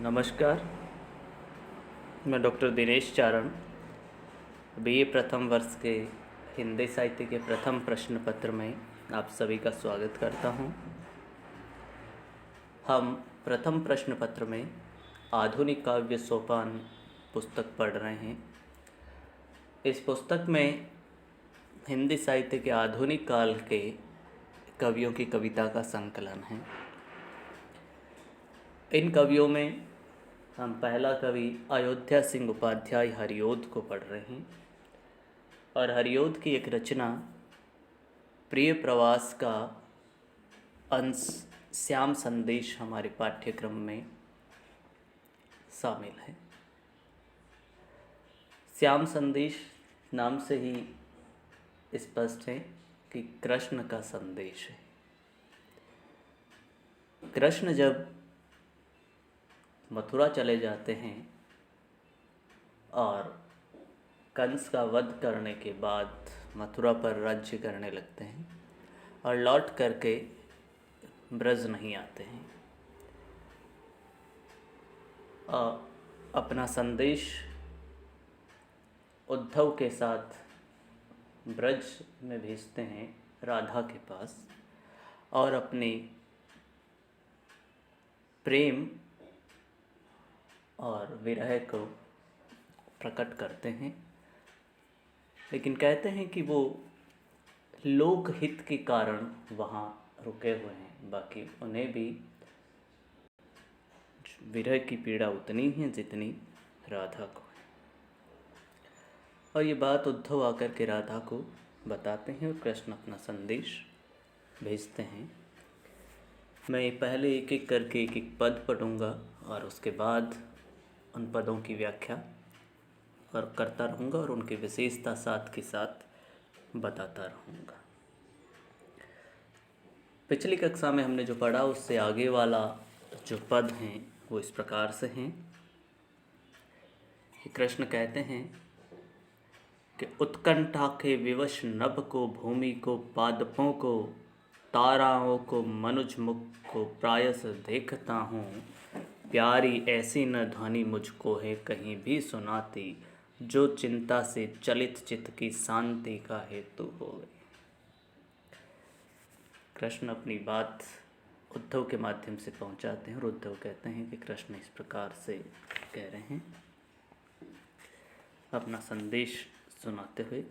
नमस्कार। मैं डॉक्टर दिनेश चारण बीए प्रथम वर्ष के हिंदी साहित्य के प्रथम प्रश्न पत्र में आप सभी का स्वागत करता हूं। हम प्रथम प्रश्न पत्र में आधुनिक काव्य सोपान पुस्तक पढ़ रहे हैं। इस पुस्तक में हिंदी साहित्य के आधुनिक काल के कवियों की कविता का संकलन है। इन कवियों में हम पहला कवि अयोध्या सिंह उपाध्याय हरिओद को पढ़ रहे हैं और हरिओद की एक रचना प्रिय प्रवास का अंश श्याम संदेश हमारे पाठ्यक्रम में शामिल है। श्याम संदेश नाम से ही स्पष्ट है कि कृष्ण का संदेश है। कृष्ण जब मथुरा चले जाते हैं और कंस का वध करने के बाद मथुरा पर राज्य करने लगते हैं और लौट करके ब्रज नहीं आते हैं। अपना संदेश उद्धव के साथ ब्रज में भेजते हैं राधा के पास और अपने प्रेम और विरह को प्रकट करते हैं, लेकिन कहते हैं कि वो लोकहित के कारण वहाँ रुके हुए हैं, बाकी उन्हें भी विरह की पीड़ा उतनी है जितनी राधा को है। और ये बात उद्धव आकर के राधा को बताते हैं और कृष्ण अपना संदेश भेजते हैं। मैं पहले एक एक करके एक एक पद पढ़ूँगा और उसके बाद उन पदों की व्याख्या और करता रहूँगा और उनकी विशेषता साथ के साथ बताता रहूँगा। पिछली कक्षा में हमने जो पढ़ा उससे आगे वाला जो पद हैं वो इस प्रकार से हैं कि कृष्ण कहते हैं कि उत्कंठा के विवश नभ को, भूमि को, पादपों को, ताराओं को, मनुज मुख को प्रायस देखता हूँ। प्यारी ऐसी न ध्वनि मुझको है कहीं भी सुनाती, जो चिंता से चलित चित्त की शांति का हेतु हो गई। कृष्ण अपनी बात उद्धव के माध्यम से पहुंचाते हैं और उद्धव कहते हैं कि कृष्ण इस प्रकार से कह रहे हैं अपना संदेश सुनाते हुए।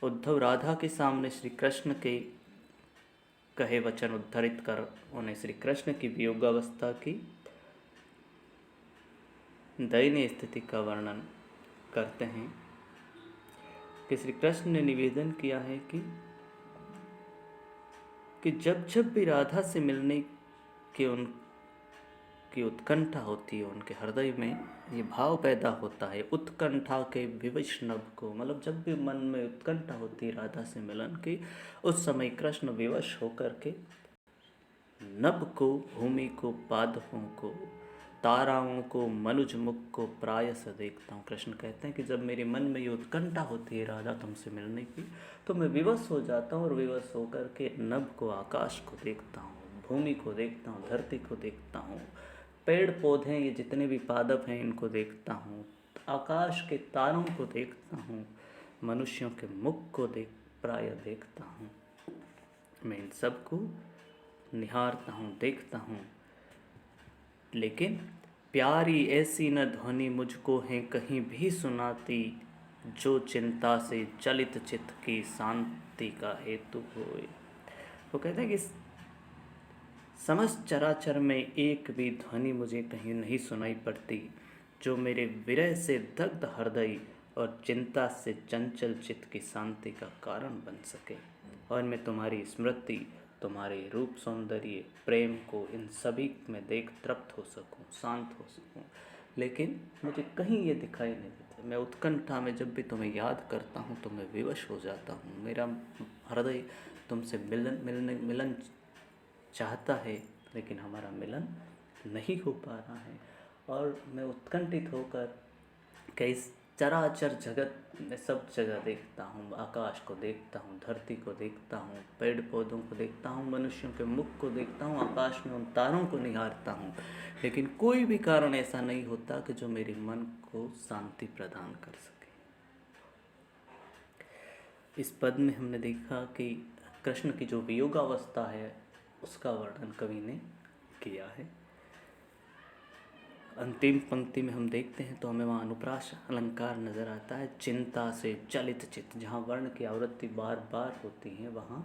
उद्धव राधा के सामने श्री कृष्ण के कहे वचन उद्धरित कर उन्हें श्री कृष्ण की वियोगावस्था की दयनीय स्थिति का वर्णन करते हैं कि श्री कृष्ण ने निवेदन किया है कि जब जब भी राधा से मिलने की उनकी उत्कंठा होती है, उनके हृदय में ये भाव पैदा होता है उत्कंठा के विवश नभ को, मतलब जब भी मन में उत्कंठा होती है राधा से मिलन की, उस समय कृष्ण विवश होकर के नभ को, भूमि को, पादपों को, ताराओं को, मनुज मुख को प्रायस देखता हूँ। कृष्ण कहते हैं कि जब मेरे मन में ये उत्कंठा होती है राधा तुमसे मिलने की, तो मैं विवश हो जाता हूँ और विवश होकर के नभ को, आकाश को देखता हूँ, भूमि को देखता हूँ, धरती को देखता हूँ, पेड़ पौधे ये जितने भी पादप हैं इनको देखता हूँ, आकाश के तारों को देखता हूँ, मनुष्यों के मुख को प्राय देखता हूँ। मैं इन सब को निहारता हूँ, देखता हूँ, लेकिन प्यारी ऐसी न ध्वनि मुझको है कहीं भी सुनाती, जो चिंता से चलित चित्त की शांति का हेतु होए। वो कहते हैं कि समस्त चराचर में एक भी ध्वनि मुझे कहीं नहीं सुनाई पड़ती जो मेरे विरह से दग्ध हृदय और चिंता से चंचल चित्त की शांति का कारण बन सके, और मैं तुम्हारी स्मृति, तुम्हारे रूप, सौंदर्य, प्रेम को, इन सभी में देख तृप्त हो सकूं, शांत हो सकूं। लेकिन मुझे कहीं ये दिखाई नहीं देते। मैं उत्कंठा में जब भी तुम्हें याद करता हूँ तो मैं विवश हो जाता हूँ। मेरा हृदय तुमसे मिलन चाहता है, लेकिन हमारा मिलन नहीं हो पा रहा है, और मैं उत्कंठित होकर चराचर जगत में सब जगह देखता हूँ, आकाश को देखता हूँ, धरती को देखता हूँ, पेड़ पौधों को देखता हूँ, मनुष्यों के मुख को देखता हूँ, आकाश में उन तारों को निहारता हूँ, लेकिन कोई भी कारण ऐसा नहीं होता कि जो मेरे मन को शांति प्रदान कर सके। इस पद में हमने देखा कि कृष्ण की जो वियोगावस्था है उसका वर्णन कवि ने किया है। अंतिम पंक्ति में हम देखते हैं तो हमें वहाँ अनुप्रास अलंकार नजर आता है। चिंता से चलित चित्त, जहाँ वर्ण की आवृत्ति बार बार होती है वहाँ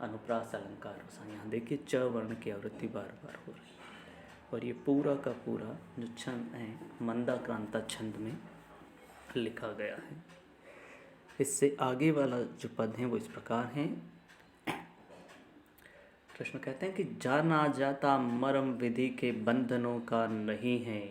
अनुप्रास अलंकार होता है। यहाँ देखिए च वर्ण की आवृत्ति बार बार हो रही है और ये पूरा का पूरा जो छंद है मंदाक्रांता छंद में लिखा गया है। इससे आगे वाला जो पद है वो इस प्रकार है। कृष्ण कहते हैं कि जाना जाता मर्म विधि के बंधनों का नहीं है,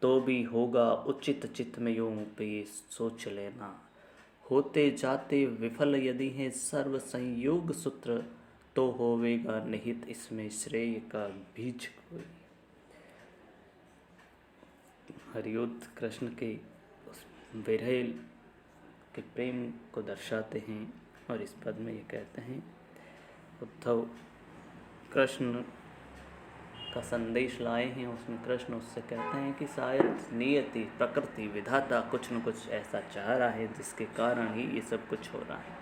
तो भी होगा उचित चित्त में यूं पे सोच लेना। होते जाते विफल यदि है सर्व संयोग सूत्र, तो होवेगा निहित इसमें श्रेय का बीज कोई। हरियुद्ध कृष्ण के उस विरह के प्रेम को दर्शाते हैं और इस पद में ये कहते हैं उद्धव कृष्ण का संदेश लाए हैं। उसमें कृष्ण उससे कहते हैं कि शायद नियति प्रकृति विधाता कुछ न कुछ ऐसा चाह रहा है जिसके कारण ही ये सब कुछ हो रहा है।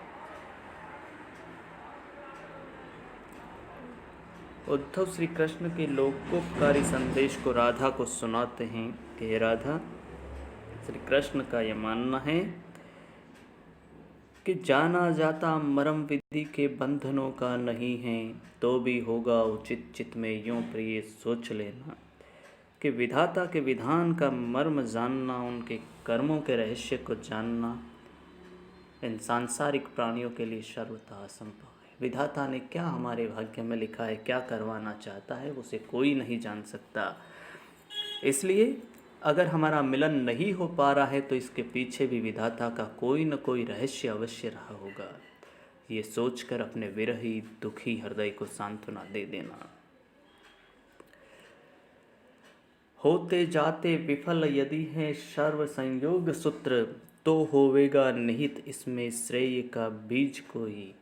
उद्धव श्री कृष्ण के लोकोपकारी संदेश को राधा को सुनाते हैं कि हे राधा, श्री कृष्ण का यह मानना है कि जाना जाता मर्म विधि के बंधनों का नहीं है, तो भी होगा उचित चित्त में यूं प्रिय सोच लेना कि विधाता के विधान का मर्म जानना, उनके कर्मों के रहस्य को जानना इन सांसारिक प्राणियों के लिए सर्वथा असंभव है। विधाता ने क्या हमारे भाग्य में लिखा है, क्या करवाना चाहता है, उसे कोई नहीं जान सकता। इसलिए अगर हमारा मिलन नहीं हो पा रहा है तो इसके पीछे भी विधाता का कोई न कोई रहस्य अवश्य रहा होगा। ये सोचकर अपने विरही दुखी हृदय को सांत्वना दे देना। होते जाते विफल यदि है सर्व संयोग सूत्र, तो होवेगा निहित इसमें श्रेय का बीज कोई।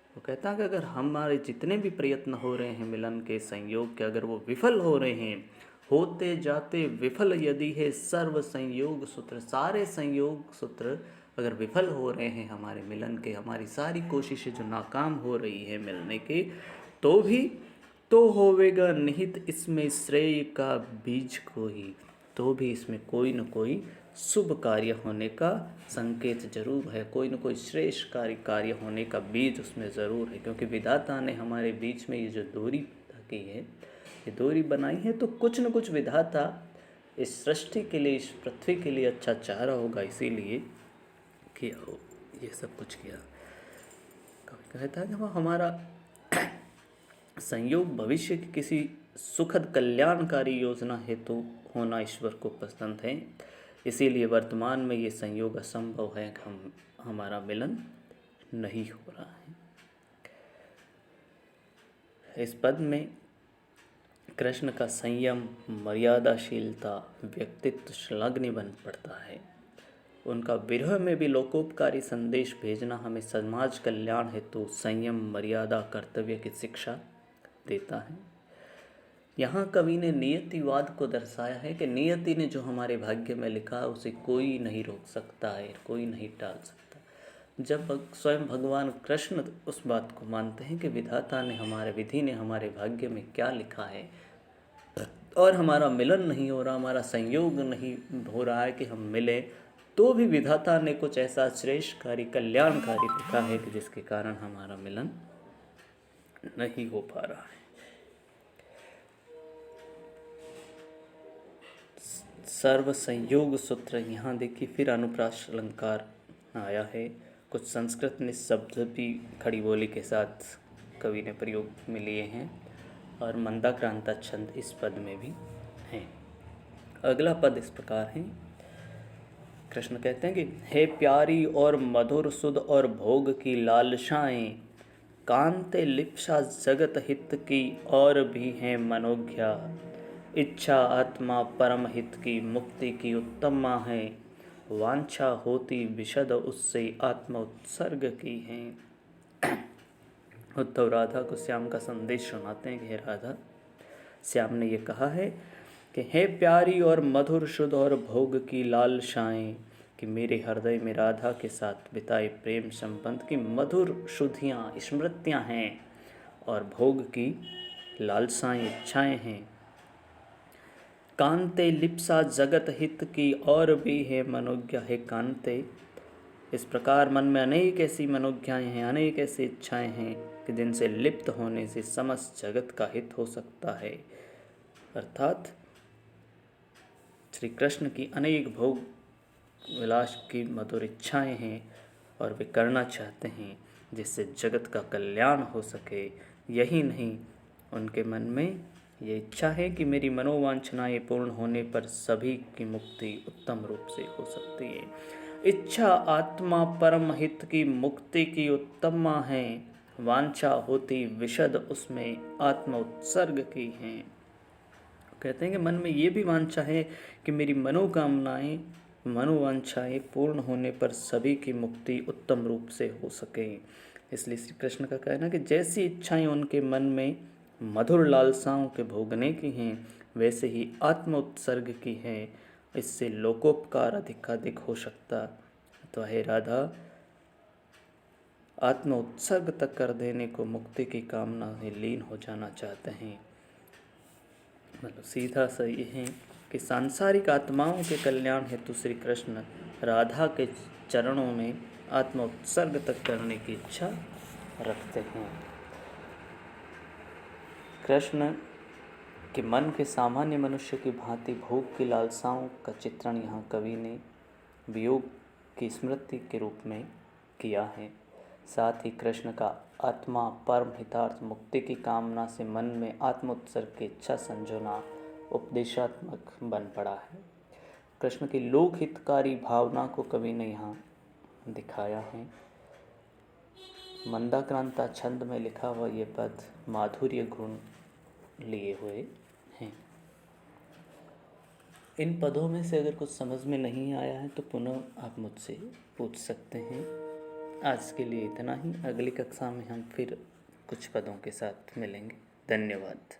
वो कहता है कि अगर हमारे जितने भी प्रयत्न हो रहे हैं मिलन के संयोग के, अगर वो विफल हो रहे हैं, होते जाते विफल यदि है सर्व संयोग सूत्र, सारे संयोग सूत्र अगर विफल हो रहे हैं हमारे मिलन के, हमारी सारी कोशिशें जो नाकाम हो रही है मिलने के, तो भी तो होवेगा निहित इसमें श्रेय का बीज कोई, तो भी इसमें कोई न कोई शुभ कार्य होने का संकेत जरूर है, कोई न कोई श्रेष्ठ कार्य होने का बीज उसमें ज़रूर है। क्योंकि विधाता ने हमारे बीच में ये जो दूरी की है, ये दूरी बनाई है, तो कुछ न कुछ विधाता इस सृष्टि के लिए, इस पृथ्वी के लिए अच्छा चाह रहा होगा, इसीलिए किया हो, ये सब कुछ किया। कभी कहता है कि हमारा संयोग भविष्य की किसी सुखद कल्याणकारी योजना हेतु होना ईश्वर को पसंद है, इसीलिए वर्तमान में ये संयोग असंभव है कि हमारा मिलन नहीं हो रहा है। इस पद में कृष्ण का संयम, मर्यादाशीलता, व्यक्तित्व संलग्न बन पड़ता है। उनका विरह में भी लोकोपकारी संदेश भेजना हमें समाज कल्याण हेतु संयम, मर्यादा, कर्तव्य की शिक्षा देता है। यहाँ कवि ने नियतिवाद को दर्शाया है कि नियति ने जो हमारे भाग्य में लिखा उसे कोई नहीं रोक सकता है, कोई नहीं टाल सकता। जब स्वयं भगवान कृष्ण उस बात को मानते हैं कि विधाता ने, हमारे विधि ने हमारे भाग्य में क्या लिखा है और हमारा मिलन नहीं हो रहा, हमारा संयोग नहीं हो रहा है कि हम मिले, तो भी विधाता ने कुछ ऐसा श्रेष्ठकारी, कल्याणकारी लिखा है कि जिसके कारण हमारा मिलन नहीं हो पा रहा है। सर्व संयोग सूत्र, यहाँ देखिए फिर अनुप्रास अलंकार आया है। कुछ संस्कृत में शब्द भी खड़ी बोली के साथ कवि ने प्रयोग में लिए हैं और मंदाक्रांता छंद इस पद में भी हैं। अगला पद इस प्रकार है। कृष्ण कहते हैं कि हे प्यारी और मधुर सुध और भोग की लालसाएं, कांते लिप्सा जगत हित की और भी हैं मनोज्ञा। इच्छा आत्मा परम हित की मुक्ति की उत्तम माँ है, वांछा होती विशद उससे आत्म उत्सर्ग की है। उद्धव राधा को श्याम का संदेश सुनाते हैं कि हे राधा, श्याम ने ये कहा है कि हे प्यारी और मधुर शुद्ध और भोग की लालसाएं, कि मेरे हृदय में राधा के साथ बिताए प्रेम संबंध की मधुर शुद्धियाँ स्मृतियाँ हैं और भोग की लालसाएं इच्छाएं हैं। कांते लिप्सा जगत हित की और भी है मनोज्ञा है कांते। इस प्रकार मन में अनेक ऐसी मनोज्ञाएँ हैं, अनेक ऐसी इच्छाएं हैं कि जिनसे लिप्त होने से समस्त जगत का हित हो सकता है। अर्थात श्री कृष्ण की अनेक भोग विलास की मधुर इच्छाएं हैं और वे करना चाहते हैं जिससे जगत का कल्याण हो सके। यही नहीं, उनके मन में ये इच्छा है कि मेरी मनोवांछनाएं पूर्ण होने पर सभी की मुक्ति उत्तम रूप से हो सकती है। इच्छा आत्मा परम हित की मुक्ति की उत्तमा है, वांछा होती विशद उसमें आत्म उत्सर्ग की है। कहते हैं कि मन में ये भी वांछा है कि मेरी मनोकामनाएं मनोवांछाएं पूर्ण होने पर सभी की मुक्ति उत्तम रूप से हो सके। इसलिए श्री कृष्ण का कहना कि जैसी इच्छाएं उनके मन में मधुर लालसाओं के भोगने की हैं, वैसे ही आत्म उत्सर्ग की है। इससे लोकोपकार अधिकाधिक हो सकता। तो हे राधा, आत्म उत्सर्ग तक कर देने को मुक्ति की कामना में लीन हो जाना चाहते हैं। मतलब सीधा सा ये है कि सांसारिक आत्माओं के कल्याण हेतु श्री कृष्ण राधा के चरणों में आत्म उत्सर्ग तक करने की इच्छा रखते हैं। कृष्ण के मन के सामान्य मनुष्य की भांति भोग की लालसाओं का चित्रण यहाँ कवि ने वियोग की स्मृति के रूप में किया है। साथ ही कृष्ण का आत्मा परम हितार्थ मुक्ति की कामना से मन में आत्म उत्सर्ग की इच्छा संजोना उपदेशात्मक बन पड़ा है। कृष्ण की लोकहितकारी भावना को कवि ने यहाँ दिखाया है। मंदाक्रांता छंद में लिखा हुआ ये पद माधुर्य गुण लिए हुए हैं। इन पदों में से अगर कुछ समझ में नहीं आया है तो पुनः आप मुझसे पूछ सकते हैं। आज के लिए इतना ही। अगली कक्षा में हम फिर कुछ पदों के साथ मिलेंगे। धन्यवाद।